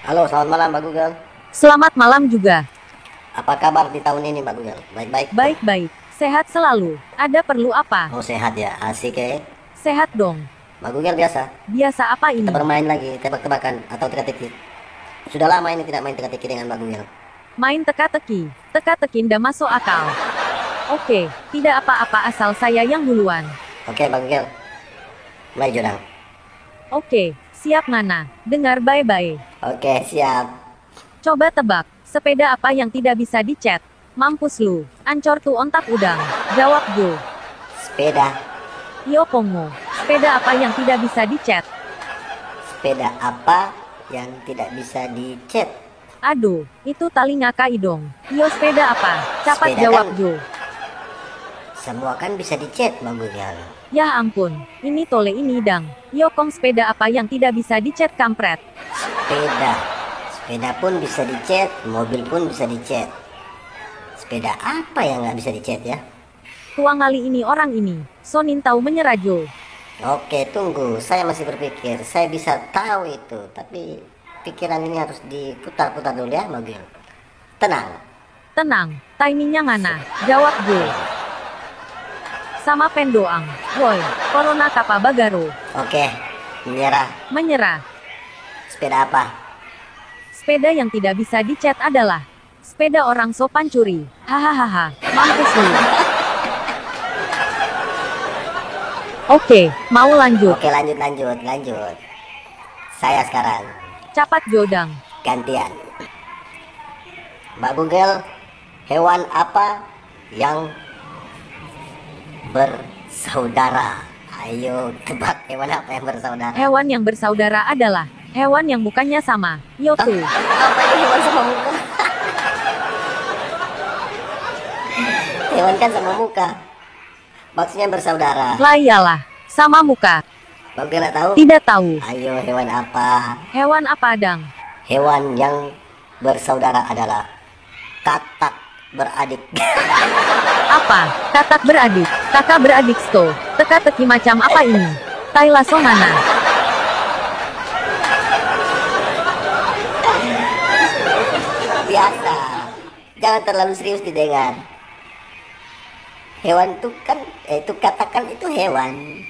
Halo, selamat malam Mbak Google. Selamat malam juga. Apa kabar di tahun ini Mbak Google? Baik-baik? Baik-baik. Sehat selalu. Ada perlu apa? Oh sehat ya, asik ya. Sehat dong. Mbak Google biasa. Biasa apa ini? Kita bermain lagi, tebak-tebakan atau teka-teki. Sudah lama ini tidak main teka-teki dengan Mbak Google. Main teka-teki. Teka-teki ndak masuk akal. Oke, tidak apa-apa asal saya yang duluan. Oke Mbak Google. Mulai jurang. Oke, siap Ngana. Dengar baik-baik. Oke, siap. Coba tebak, sepeda apa yang tidak bisa dicet? Mampus lu, ancor tu ontak udang. Jawab go. Sepeda. Yo pongo, sepeda apa yang tidak bisa dicet? Sepeda apa yang tidak bisa dicet? Aduh, itu tali ngakai dong. Yo sepeda apa? Cepat Sepeda jawab kan- go. Semua kan bisa dicet Mbak Google. Ya ampun, ini tole ini dang. Yo kong sepeda apa yang tidak bisa dicet kampret? Sepeda. Sepeda pun bisa dicet, mobil pun bisa dicet. Sepeda apa yang nggak bisa dicet ya? Tuang kali ini orang ini. Sonin tahu menyerajo. Oke, tunggu. Saya masih berpikir. Saya bisa tahu itu, tapi pikiran ini harus diputar-putar dulu ya, mobil. Tenang. Tenang, timingnya ngana. Jawab go. Sama pendoang. Woi, corona kapa bagaro. Oke, menyerah. Menyerah. Sepeda apa? Sepeda yang tidak bisa dicet adalah sepeda orang sopan curi. Hahaha, mampus lu. Oke, mau lanjut. Oke, lanjut. Saya sekarang Capat jodang. gantian. Mbak Google, hewan apa yang bersaudara? Ayo tebak hewan apa yang bersaudara? Hewan yang bersaudara adalah hewan yang mukanya sama. Yo tuh. Apa ini hewan sama muka? Hewan kan sama muka. Maksudnya bersaudara. Lah iyalah, sama muka. Mbak Google nggak tahu? Tidak tahu. Ayo hewan apa? Hewan apa dang? Hewan yang bersaudara adalah katak beradik. Apa? Katak beradik. Kakak beradik sto. Teka-teki macam apa ini? Taila mana? Biasa. Jangan terlalu serius didengar. Hewan itu kan, itu katakan itu hewan.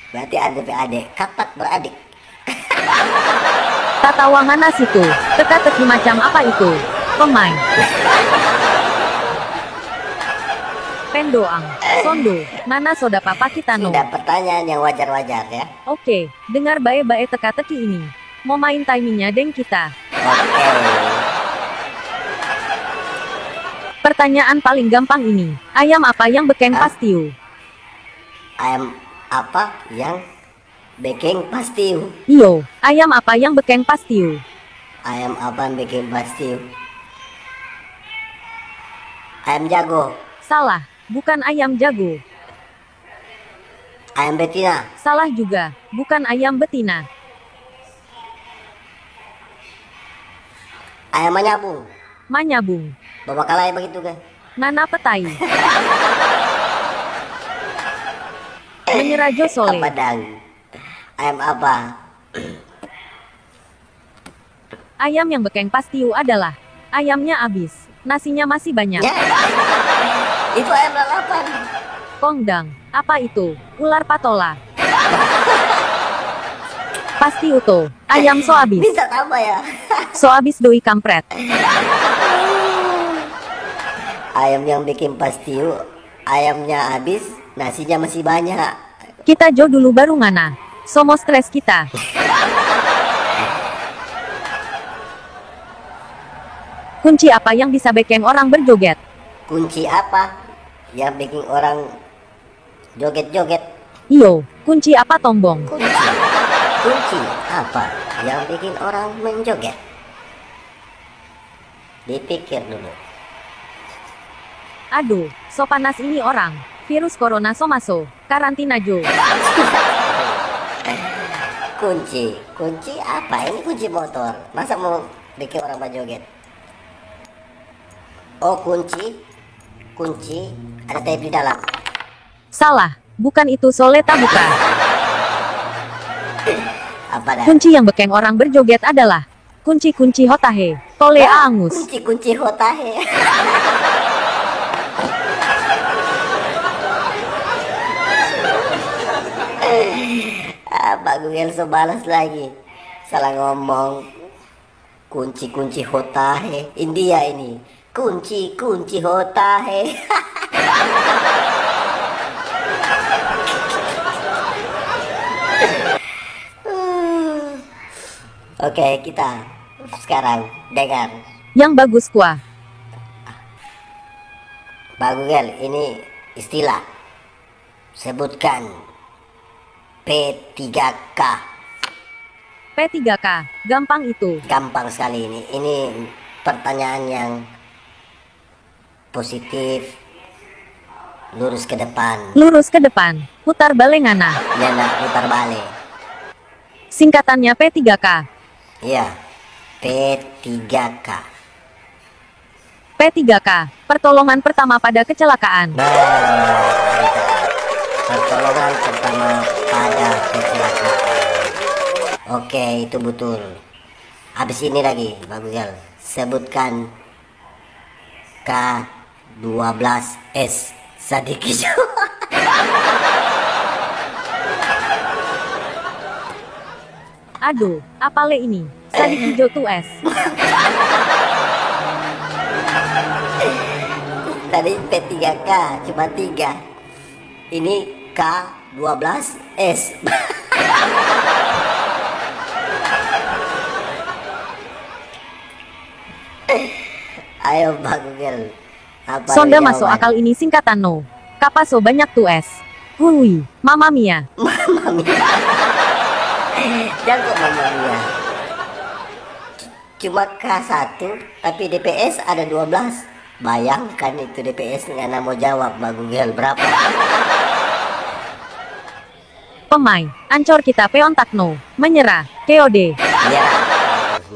Berarti adik-adik, katak beradik. Tatawangan situ. Teka-teki macam apa itu? Pemain. Pendoang. Sondo. Nana soda papa kita no. Sudah pertanyaan yang wajar-wajar ya. Oke, dengar bae-bae teka-teki ini. Mau main timingnya deng kita. Oke. Pertanyaan paling gampang ini. Ayam apa yang bekeng pastiu? Ayam apa yang baking pastiu? Iyo, ayam apa yang bekeng pastiu? Ayam apa yang baking pastiu? Ayam jago. Salah, bukan ayam jago. Ayam betina. Salah juga, bukan ayam betina. Ayam manyabung. Manyabung. Bawa kalai begitu kan? Nana petai. Menyerajo sole. Apa dang? Ayam apa? Ayam yang bekeng pastiu adalah ayamnya habis, nasinya masih banyak. Ya. Itu ayam lalapan. Kongdang, apa itu? Ular patola. Pasti utuh, ayam so habis. Bisa tambah ya. So habis doi kampret. Ayam yang bikin pastiu, ayamnya habis, nasinya masih banyak. Kita jo dulu baru ngana. Somo stres kita. Kunci apa yang bisa bikin orang berjoget? Kunci apa yang bikin orang joget-joget? Iyo, kunci apa tombong? Kunci apa yang bikin orang menjoget? Dipikir dulu. Aduh, so panas ini orang. Virus corona so masuk. Karantina jo. Kunci apa? Ini kunci motor. Masa mau bikin orang berjoget? Oh, kunci ada tape di dalam. Salah, bukan itu soleta bukan. Apa dah? Kunci yang bekeng orang berjoget adalah Kunci-kunci hotahe. Tole angus. Kunci-kunci hotahe. Pak Google so balas lagi. Salah ngomong. Kunci-kunci hotahe. India ini. Kunci-kunci hotahe. Oke, kita sekarang dengar. Yang bagus kuah. Pak Google, ini istilah. Sebutkan P3K. P3K. Gampang itu. Gampang sekali ini. Ini pertanyaan yang positif. Lurus ke depan. Lurus ke depan. Putar balengana. Nyana putar balik. Singkatannya P3K. Iya. P3K. P3K. Pertolongan pertama pada kecelakaan. Nah, pertolongan pertama pada kecelakaan. Oke, itu betul. Habis ini lagi, Pak Google. Sebutkan K12S sedikit. Aduh, apale ini? Sadik hijau tues. Tadi P3K cuma 3. Ini K12S. Ayo Pak Google. Apa Sonda jawaban? masuk akal ini singkatan no. Kapaso banyak tues. Hui, Mama Mia. Mamma mia. Jago Mamma mia. Cuma K1 tapi DPS ada 12. Bayangkan itu DPS nggak mau jawab Pak Google berapa. Pemain, ancor kita peontak no. Menyerah, KOD.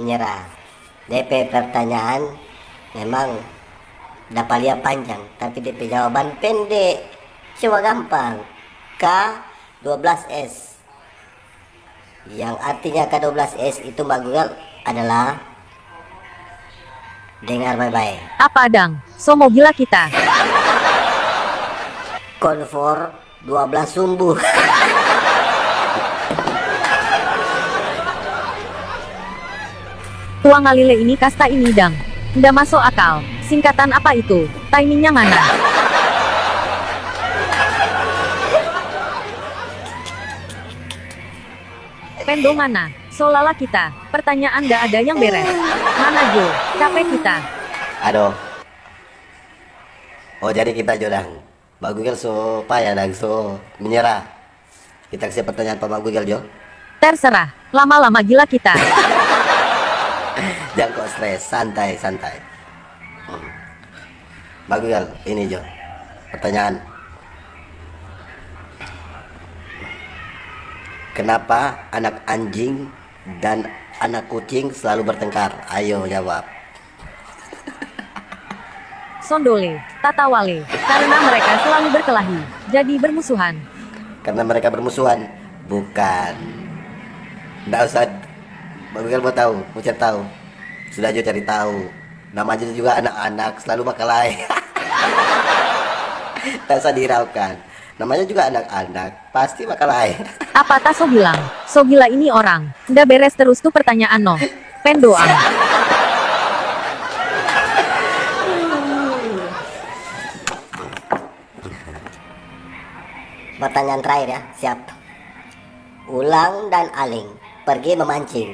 Menyerah. DP pertanyaan memang dapat lihat panjang tapi DP jawaban pendek. Cuma gampang. K12S. Yang artinya K12S itu Pak Google adalah, dengar baik-baik, Apa dang? Somo gila kita. konvor 12 sumbu. Tuang ngalile ini kasta ini dang. Nda masuk akal. Singkatan apa itu? Timingnya mana? Pendo mana? Solala kita. Pertanyaan nda ada yang beres. Mana Jo? Capek kita. Aduh. Oh jadi kita jodang. Pak Google so payah dan so menyerah. Kita kasih pertanyaan Pak Google Jo. Terserah. Lama-lama gila kita. Jangan kok stres, santai. Pak Google, ini Jo. Pertanyaan. Kenapa anak anjing dan anak kucing selalu bertengkar? Ayo jawab. Sondole, tatawale. Karena mereka selalu berkelahi. Jadi bermusuhan. Karena mereka bermusuhan? Bukan. Nggak usah. Pak Google mau tahu, mau cari tahu. Sudah aja cari tahu. Namanya juga anak-anak selalu berkelahi. Tak usah dihiraukan. Namanya juga anak-anak pasti berkelahi. Apa tak so bilang? So gila ini orang. Nda beres terus tuh pertanyaan no. Pendoang. Pertanyaan terakhir ya, siap. Ulang dan Aling pergi memancing.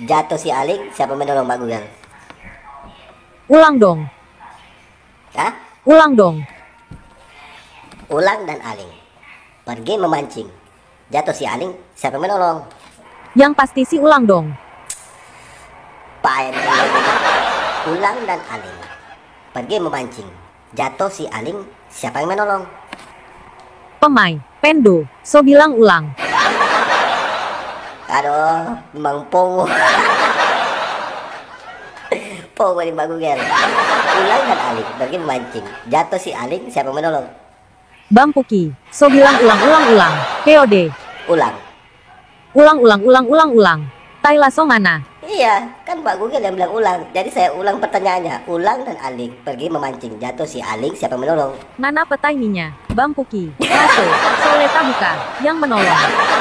Jatuh si Aling, siapa menolong Pak Google? Ulang dong. Hah? Ulang dong. Ulang dan Aling pergi memancing. Jatuh si Aling, siapa menolong? Yang pasti si ulang dong. Pak Ulang dan Aling pergi memancing. Jatuh si Aling, siapa yang menolong? Pemain, Pendo, so bilang ulang. Aduh, Mang Pongo. Pongo di Pak Google. Ulang dan Aling pergi memancing. Jatuh si Aling, siapa yang menolong? Bampuki, so bilang ulang. KOD. Ulang. Ulang. Taila so mana? Iya, kan Mbak Google yang bilang ulang. Jadi saya ulang pertanyaannya. Ulang dan Aling pergi memancing. Jatuh si Aling, siapa yang menolong? Ngana petaininya, Bampuki, Raso, Soleta buka, yang menolong.